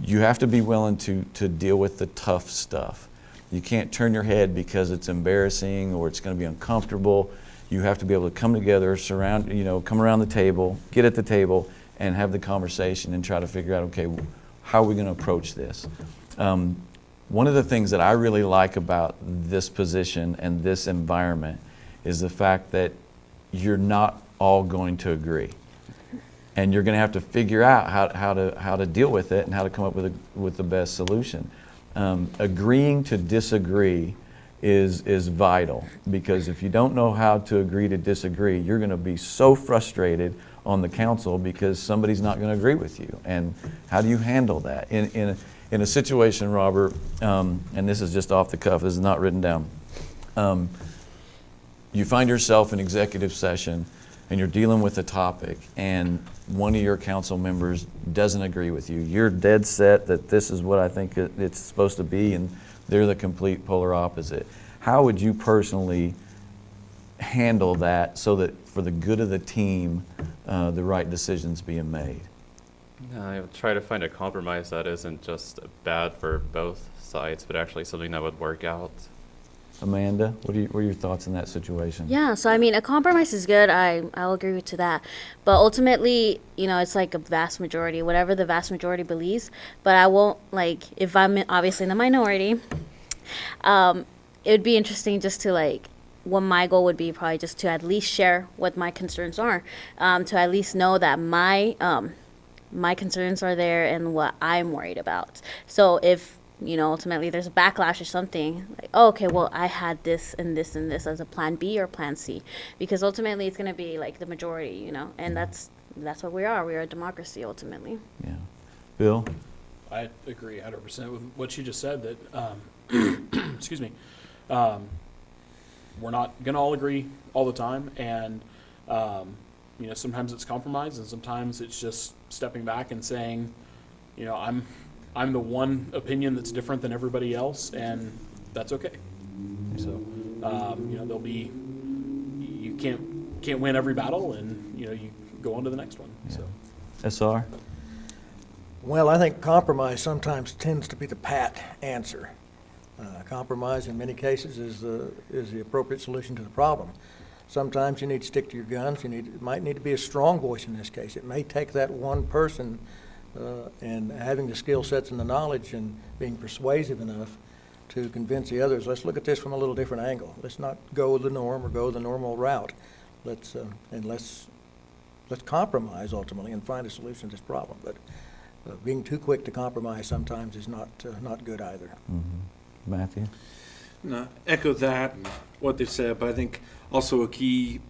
you have to be willing to deal with the tough stuff. You can't turn your head because it's embarrassing or it's going to be uncomfortable. You have to be able to come together, come around the table, get at the table, and have the conversation and try to figure out, okay, how are we going to approach this? One of the things that I really like about this position and this environment is the fact that you're not all going to agree. And you're going to have to figure out how to deal with it and how to come up with the best solution. Agreeing to disagree is vital, because if you don't know how to agree to disagree, you're going to be so frustrated on the council because somebody's not going to agree with you. And how do you handle that? In a situation, Robert, and this is just off the cuff, this is not written down, you find yourself in executive session and you're dealing with a topic and one of your council members doesn't agree with you. You're dead set that this is what I think it's supposed to be, and they're the complete polar opposite. How would you personally handle that so that for the good of the team, the right decision's being made? I would try to find a compromise that isn't just bad for both sides, but actually something that would work out. Amanda, what are your thoughts in that situation? Yeah, so I mean, a compromise is good. I'll agree to that. But ultimately, it's like a vast majority, whatever the vast majority believes. But I won't, if I'm obviously in the minority, it would be interesting just to what my goal would be probably just to at least share what my concerns are, to at least know that my concerns are there and what I'm worried about. So if ultimately there's a backlash or something, okay, well, I had this and this and this as a plan B or plan C, because ultimately it's going to be the majority, and that's what we are. We are a democracy ultimately. Yeah. Bill? I agree 100% with what you just said, that, excuse me, we're not going to all agree all the time, and, sometimes it's compromise, and sometimes it's just stepping back and saying, I'm the one opinion that's different than everybody else, and that's okay. So, there'll be, you can't win every battle, and, you go on to the next one. Yeah. So, SR? Well, I think compromise sometimes tends to be the pat answer. Compromise in many cases is the appropriate solution to the problem. Sometimes you need to stick to your guns. It might need to be a strong voice in this case. It may take that one person and having the skill sets and the knowledge and being persuasive enough to convince the others. Let's look at this from a little different angle. Let's not go with the norm or go the normal route. Let's compromise ultimately and find a solution to this problem. But being too quick to compromise sometimes is not good either. Mm-hmm. Matthew? No, echo that and what they said, but I think also a key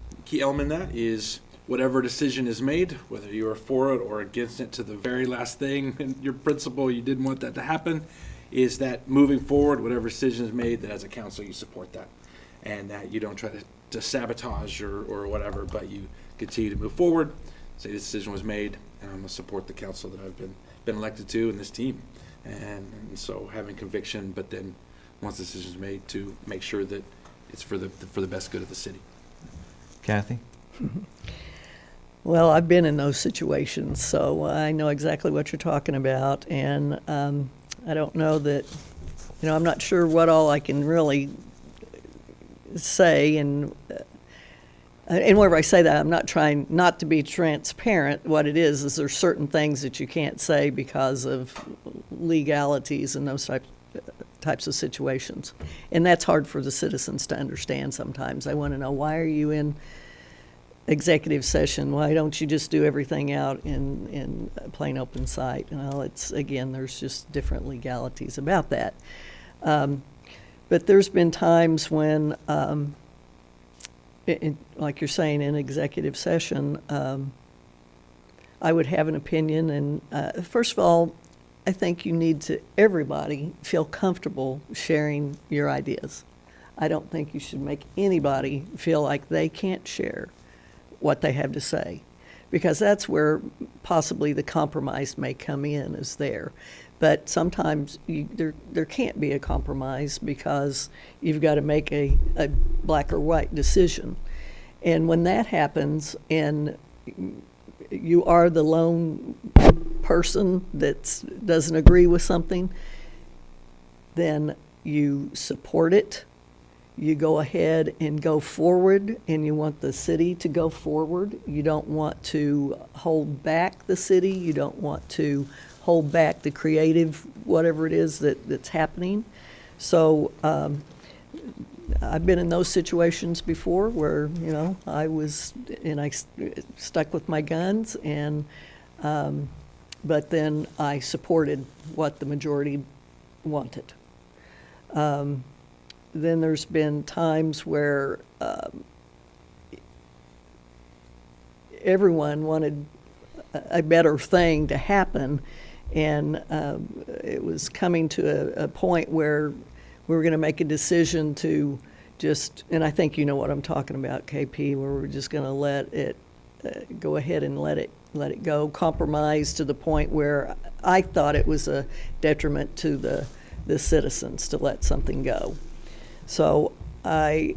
element in that is whatever decision is made, whether you are for it or against it to the very last thing, and your principle, you didn't want that to happen, is that moving forward, whatever decision is made, that as a council you support that, and that you don't try to sabotage or whatever, but you continue to move forward, say the decision was made, and I'm going to support the council that I've been elected to and this team. And so having conviction, but then once the decision is made, to make sure that it's for the best good of the city. Kathy? Well, I've been in those situations, so I know exactly what you're talking about, and I don't know that, I'm not sure what all I can really say, and whenever I say that, I'm not trying not to be transparent. What it is there's certain things that you can't say because of legalities and those types of situations, and that's hard for the citizens to understand sometimes. They want to know, why are you in executive session? Why don't you just do everything out in plain open sight? Well, again, there's just different legalities about that. But there's been times when, like you're saying, in executive session, I would have an opinion. And first of all, I think you need to, everybody, feel comfortable sharing your ideas. I don't think you should make anybody feel like they can't share what they have to say, because that's where possibly the compromise may come in, is there. But sometimes there can't be a compromise because you've got to make a black or white decision. And when that happens and you are the lone person that doesn't agree with something, then you support it. You go ahead and go forward, and you want the city to go forward. You don't want to hold back the city. You don't want to hold back the creative, whatever it is that's happening. So I've been in those situations before where, I stuck with my guns, and but then I supported what the majority wanted. Then there's been times where everyone wanted a better thing to happen, and it was coming to a point where we were going to make a decision to just, and I think you know what I'm talking about, KP, where we're just going to let it go ahead and let it go, compromise to the point where I thought it was a detriment to the citizens to let something go. So I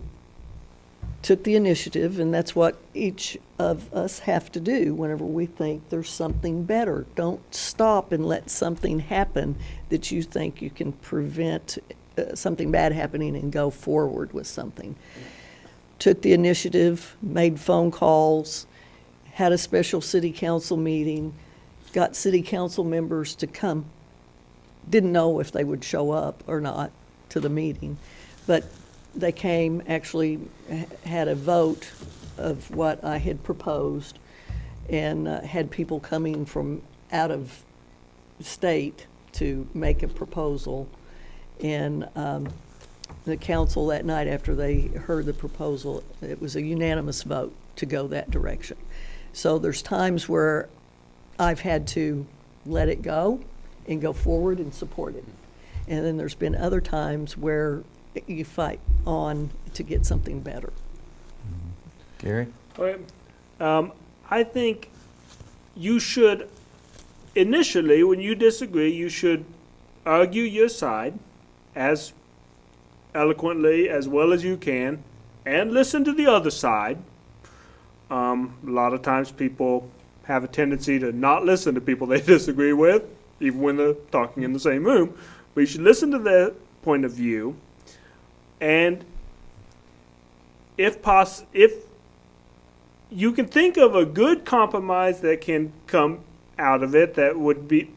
took the initiative, and that's what each of us have to do whenever we think there's something better. Don't stop and let something happen that you think you can prevent something bad happening and go forward with something. Took the initiative, made phone calls, had a special city council meeting, got city council members to come. Didn't know if they would show up or not to the meeting. But they came, actually had a vote of what I had proposed, and had people coming from out of state to make a proposal. And the council that night, after they heard the proposal, it was a unanimous vote to go that direction. So there's times where I've had to let it go and go forward and support it. And then there's been other times where you fight on to get something better. Gary? Okay. I think you should, initially, when you disagree, you should argue your side as eloquently as well as you can, and listen to the other side. A lot of times people have a tendency to not listen to people they disagree with, even when they're talking in the same room. But you should listen to their point of view, and if you can think of a good compromise that can come out of it that would be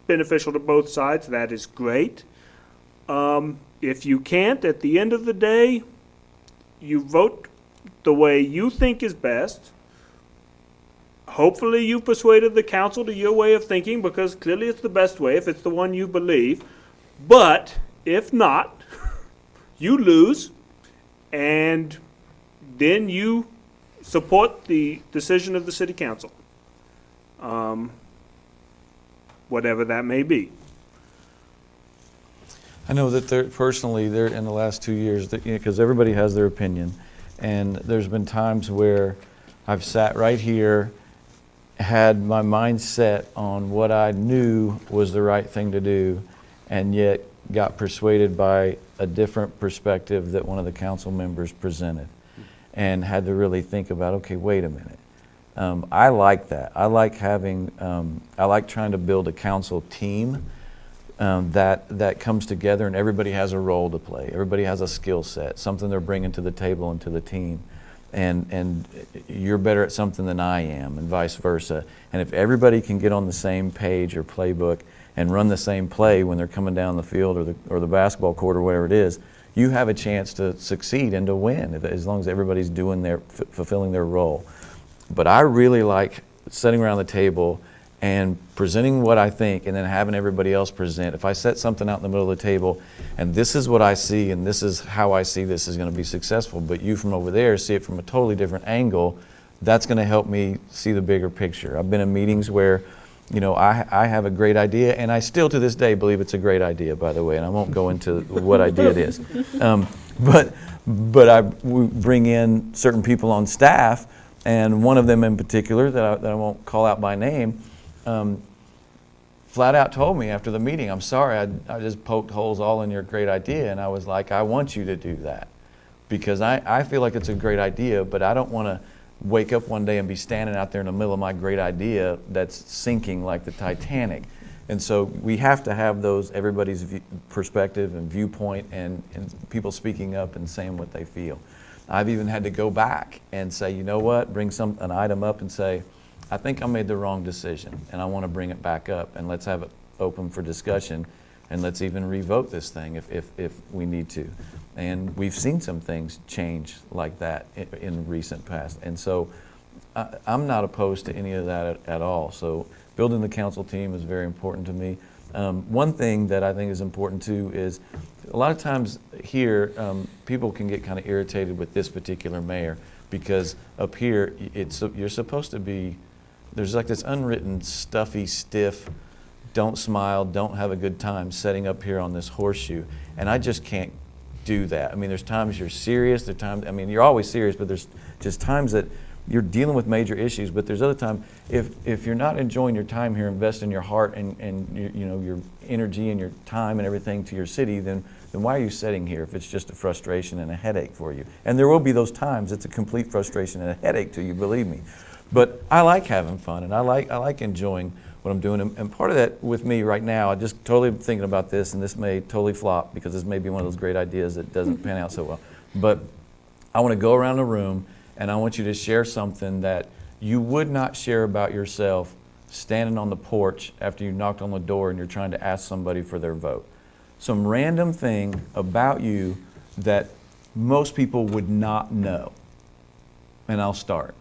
beneficial to both sides, that is great. If you can't, at the end of the day, you vote the way you think is best. Hopefully you persuaded the council to your way of thinking, because clearly it's the best way if it's the one you believe. But if not, you lose, and then you support the decision of the city council, whatever that may be. I know that personally, in the last 2 years, because everybody has their opinion, and there's been times where I've sat right here, had my mind set on what I knew was the right thing to do, and yet got persuaded by a different perspective that one of the council members presented, and had to really think about, okay, wait a minute. I like that. I like having, I like trying to build a council team that comes together and everybody has a role to play. Everybody has a skill set, something they're bringing to the table and to the team. And you're better at something than I am, and vice versa. And if everybody can get on the same page or playbook and run the same play when they're coming down the field or the basketball court or whatever it is, you have a chance to succeed and to win as long as everybody's doing fulfilling their role. But I really like sitting around the table and presenting what I think, and then having everybody else present. If I set something out in the middle of the table, and this is what I see, and this is how I see this is going to be successful, but you from over there see it from a totally different angle, that's going to help me see the bigger picture. I've been in meetings where, you know, I have a great idea, and I still to this day believe it's a great idea, by the way, and I won't go into what idea it is. But we bring in certain people on staff, and one of them in particular that I won't call out by name, flat out told me after the meeting, I'm sorry, I just poked holes all in your great idea. And I was like, I want you to do that, because I feel like it's a great idea, but I don't want to wake up one day and be standing out there in the middle of my great idea that's sinking like the Titanic. And so we have to have those, everybody's perspective and viewpoint, and people speaking up and saying what they feel. I've even had to go back and say, you know what, bring an item up and say, I think I made the wrong decision, and I want to bring it back up, and let's have it open for discussion, and let's even revote this thing if we need to. And we've seen some things change like that in recent past. And so I'm not opposed to any of that at all. So building the council team is very important to me. One thing that I think is important too is a lot of times here, people can get kind of irritated with this particular mayor, because up here, you're supposed to be, there's like this unwritten, stuffy, stiff, don't smile, don't have a good time setting up here on this horseshoe. And I just can't do that. I mean, there's times you're serious, there's times, I mean, you're always serious, but there's just times that you're dealing with major issues. But there's other times, if you're not enjoying your time here, investing your heart and your energy and your time and everything to your city, then why are you sitting here if it's just a frustration and a headache for you? And there will be those times it's a complete frustration and a headache to you, believe me. But I like having fun, and I like enjoying what I'm doing. And part of that with me right now, I just totally thinking about this, and this may totally flop because this may be one of those great ideas that doesn't pan out so well. But I want to go around the room, and I want you to share something that you would not share about yourself standing on the porch after you knocked on the door and you're trying to ask somebody for their vote. Some random thing about you that most people would not know. And I'll start.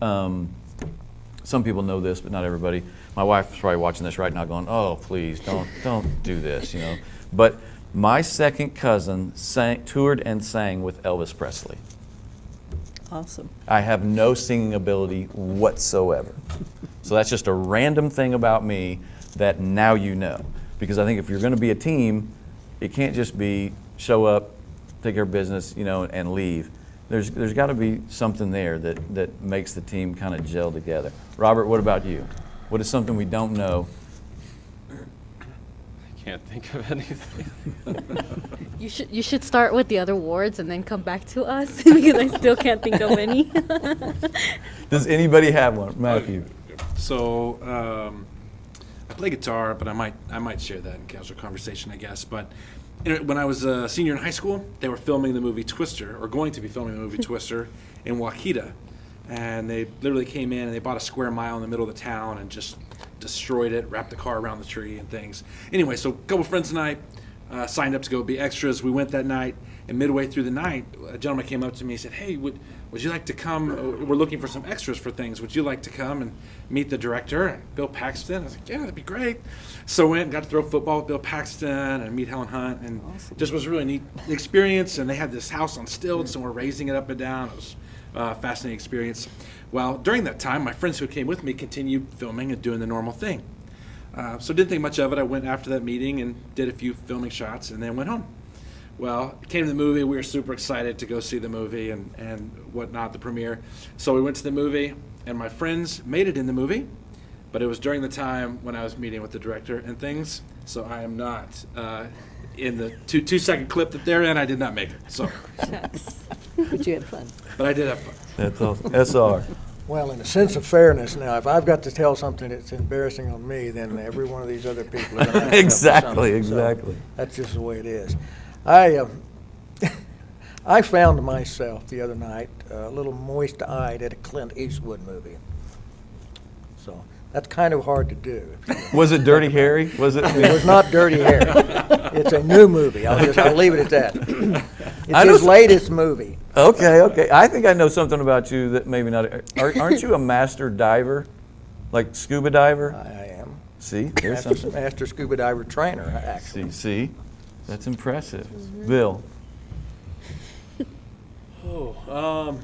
Some people know this, but not everybody. My wife's probably watching this right now going, oh, please, don't do this, you know. But my second cousin toured and sang with Elvis Presley. Awesome. I have no singing ability whatsoever. So that's just a random thing about me that now you know. Because I think if you're going to be a team, it can't just be show up, take care of business, you know, and leave. There's got to be something there that makes the team kind of gel together. Robert, what about you? What is something we don't know? I can't think of anything. You should start with the other wards and then come back to us because I still can't think of any. Does anybody have one? Matthew. So I play guitar, but I might share that in casual conversation, I guess. But when I was a senior in high school, they were filming the movie Twister, or going to be filming the movie Twister in Waukeeta. And they literally came in and they bought a square mile in the middle of the town and just destroyed it, wrapped the car around the tree and things. Anyway, so a couple friends and I signed up to go be extras. We went that night, and midway through the night, a gentleman came up to me and said, hey, would you like to come? We're looking for some extras for things. Would you like to come and meet the director, and Bill Paxton? I was like, yeah, that'd be great. So I went and got to throw football with Bill Paxton and meet Helen Hunt, and just was a really neat experience. And they had this house on stilts, and we're raising it up and down. It was a fascinating experience. Well, during that time, my friends who came with me continued filming and doing the normal thing. So didn't think much of it. I went after that meeting and did a few filming shots and then went home. Well, it came to the movie. We were super excited to go see the movie and whatnot, the premiere. So we went to the movie, and my friends made it in the movie. but it was during the time when I was meeting with the director and things, so I am not in the two-second clip that they're in. I did not make it, so, But you had fun. but I did have fun. That's awesome. SR. Well, in a sense of fairness now, if I've got to tell something that's embarrassing on me, then every one of these other people are going to have to Exactly, something. So exactly. that's just the way it is. I I found myself the other night a little moist-eyed at a Clint Eastwood movie. So that's kind of hard to do. Was it Dirty Harry? Was it? It was not Dirty Harry. It's a new movie. I'll leave it at that. I It's know his latest movie. Okay, okay. I think I know something about you that maybe not. Aren't you a master diver? Like scuba diver? I am. See, there's something. Master scuba diver trainer, actually. See, that's impressive. Bill. Oh,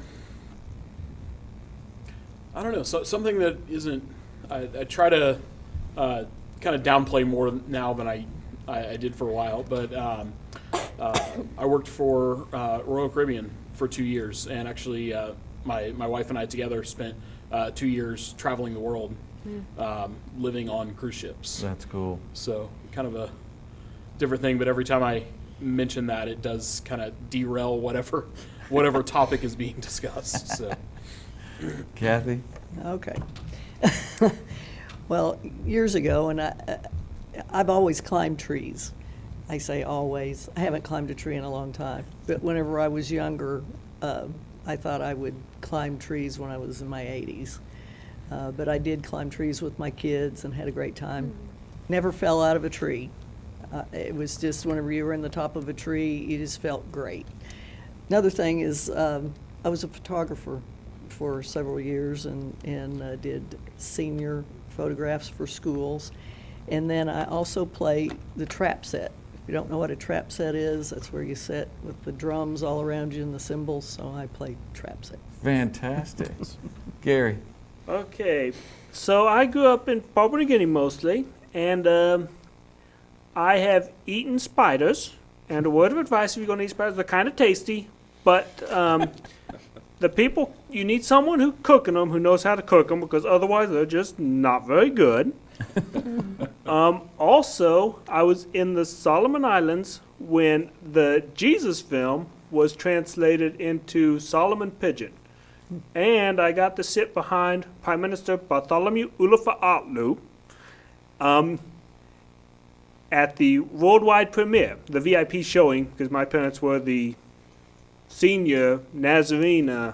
I don't know. So, something that isn't. I try to kind of downplay more now than I did for a while. But I worked for Royal Caribbean for 2 years, and actually, my wife and I together spent 2 years traveling the world, living on cruise ships. That's cool. So kind of a different thing. But every time I mention that, it does kind of derail whatever topic is being discussed. So. Kathy? Okay. Well, years ago, and I've always climbed trees. I say always. I haven't climbed a tree in a long time. But whenever I was younger, I thought I would climb trees when I was in my 80s. But I did climb trees with my kids and had a great time. Never fell out of a tree. It was just whenever you were in the top of a tree, you just felt great. Another thing is I was a photographer for several years and did senior photographs for schools. And then I also play the trap set. If you don't know what a trap set is, that's where you sit with the drums all around you and the cymbals, so I play trap set. Fantastic. Gary? Okay, so I grew up in Papua New Guinea mostly, and I have eaten spiders. And a word of advice: if you're going to eat spiders, they're kind of tasty, but the people, you need someone who cooking them, who knows how to cook them, because otherwise they're just not very good. Also, I was in the Solomon Islands when the Jesus film was translated into Solomon Pidgin. And I got to sit behind Prime Minister Bartholomew Ulufa'atlu at the worldwide premiere, the VIP showing, because my parents were the senior Nazarene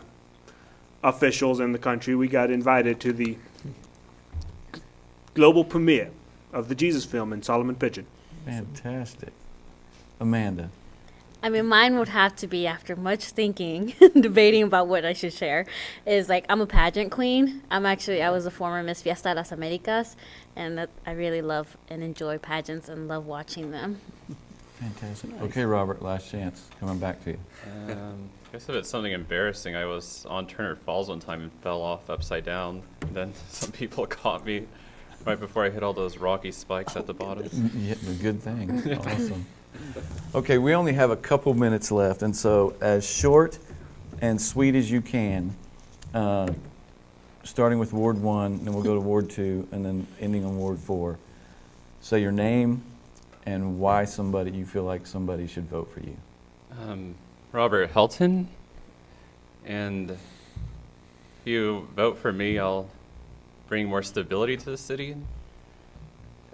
officials in the country. We got invited to the global premiere of the Jesus film in Solomon Pidgin. Fantastic. Amanda? I mean, mine would have to be, after much thinking, debating about what I should share, is like I'm a pageant queen. I was a former Miss Fiesta Las Americas, and that I really love and enjoy pageants and love watching them. Fantastic. Okay, Robert, last chance. Coming back to you. I guess if it's something embarrassing, I was on Turner Falls one time and fell off upside down. And then some people caught me right before I hit all those rocky spikes at the bottom. Yeah, good thing. Awesome. Okay, we only have a couple minutes left, and so as short and sweet as you can, starting with Ward 1, then we'll go to Ward 2, and then ending on Ward 4. Say your name and why you feel like somebody should vote for you. Robert Helton, and if you vote for me, I'll bring more stability to the city,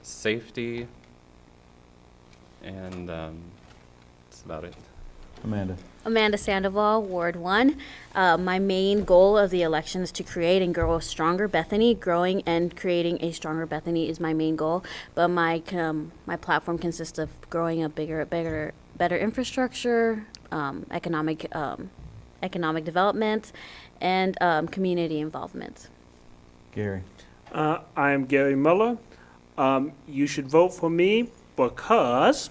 safety, and that's about it. Amanda. Amanda Sandoval, Ward 1. My main goal of the election is to create and grow a stronger Bethany. Growing and creating a stronger Bethany is my main goal, but my platform consists of growing a better infrastructure, economic development, and community involvement. Gary. I am Gary Miller. You should vote for me because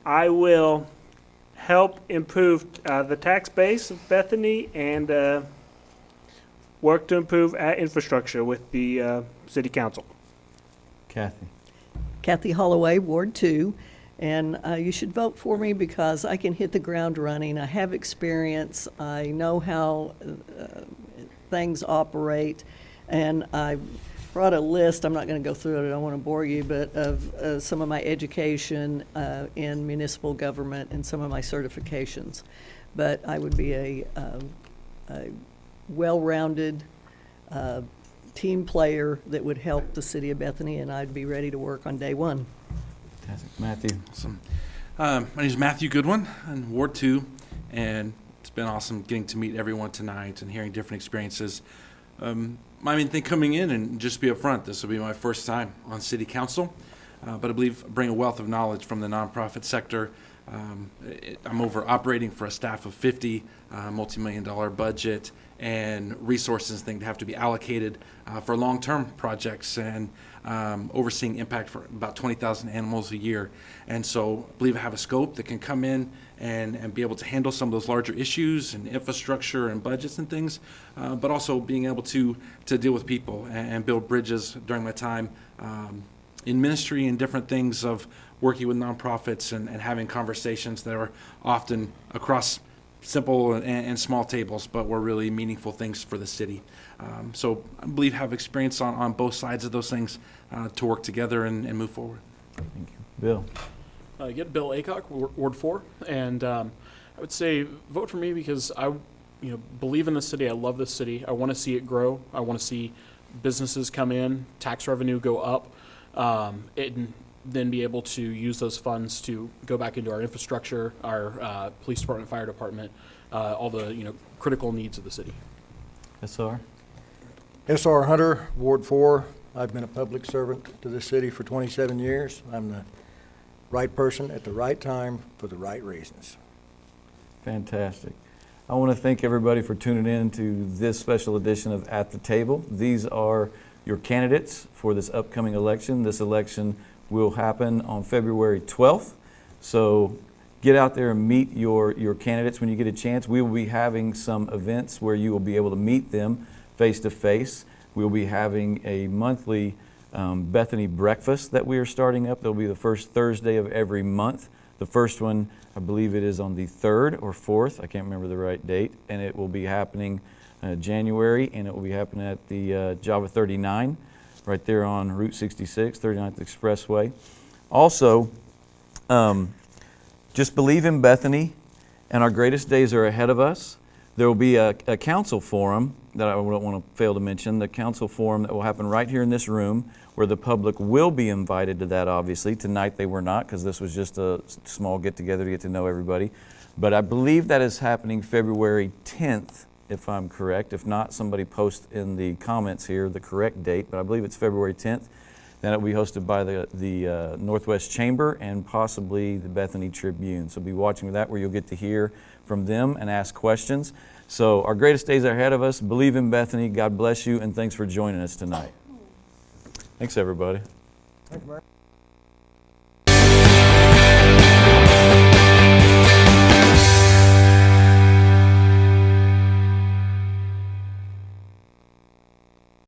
I will help improve the tax base of Bethany and work to improve our infrastructure with the city council. Kathy. Kathy Holloway, Ward 2, and you should vote for me because I can hit the ground running. I have experience. I know how things operate, and brought a list, I'm not going to go through it, I don't want to bore you, but of some of my education in municipal government and some of my certifications. But I would be a well-rounded team player that would help the city of Bethany, and I'd be ready to work on day one. Fantastic. Matthew? Awesome. My name is Matthew Goodwin, in Ward 2, and it's been awesome getting to meet everyone tonight and hearing different experiences. My main thing coming in, and just be upfront, this will be my first time on city council, but I believe I bring a wealth of knowledge from the nonprofit sector. I'm over operating for a staff of 50, multi-million-dollar budget, and resources that have to be allocated for long-term projects, and overseeing impact for about 20,000 animals a year. And so I believe I have a scope that can come in and be able to handle some of those larger issues and infrastructure and budgets and things, but also being able to deal with people and build bridges during my time in ministry and different things of working with nonprofits and having conversations that are often across simple and small tables, but were really meaningful things for the city. So I believe have experience on both sides of those things to work together and move forward. Thank you. Bill? Get Bill Aycock, Ward 4, and I would say vote for me because I believe in the city. I love this city. I want to see it grow. I want to see businesses come in, tax revenue go up, and then be able to use those funds to go back into our infrastructure, our police department, fire department, all the critical needs of the city. SR? SR Hunter, Ward 4. I've been a public servant to this city for 27 years. I'm the right person at the right time for the right reasons. Fantastic. I want to thank everybody for tuning in to this special edition of At the Table. These are your candidates for this upcoming election. This election will happen on February 12th. So get out there and meet your candidates when you get a chance. We will be having some events where you will be able to meet them face to face. We'll be having a monthly Bethany breakfast that we are starting up. That'll be the first Thursday of every month. The first one, I believe it is on the 3rd or 4th. I can't remember the right date. And it will be happening January, and it will be happening at the Java 39 right there on Route 66, 39th Expressway. Also, just believe in Bethany, and our greatest days are ahead of us. There will be a council forum that I don't want to fail to mention, the council forum that will happen right here in this room, where the public will be invited to that, obviously. Tonight they were not, because this was just a small get-together to get to know everybody. But I believe that is happening February 10th, if I'm correct. If not, somebody post in the comments here the correct date, but I believe it's February 10th. Then it will be hosted by the Northwest Chamber and possibly the Bethany Tribune. So be watching for that, where you'll get to hear from them and ask questions. So our greatest days are ahead of us. Believe in Bethany. God bless you, and thanks for joining us tonight. Thanks, everybody. Thank you, Mark.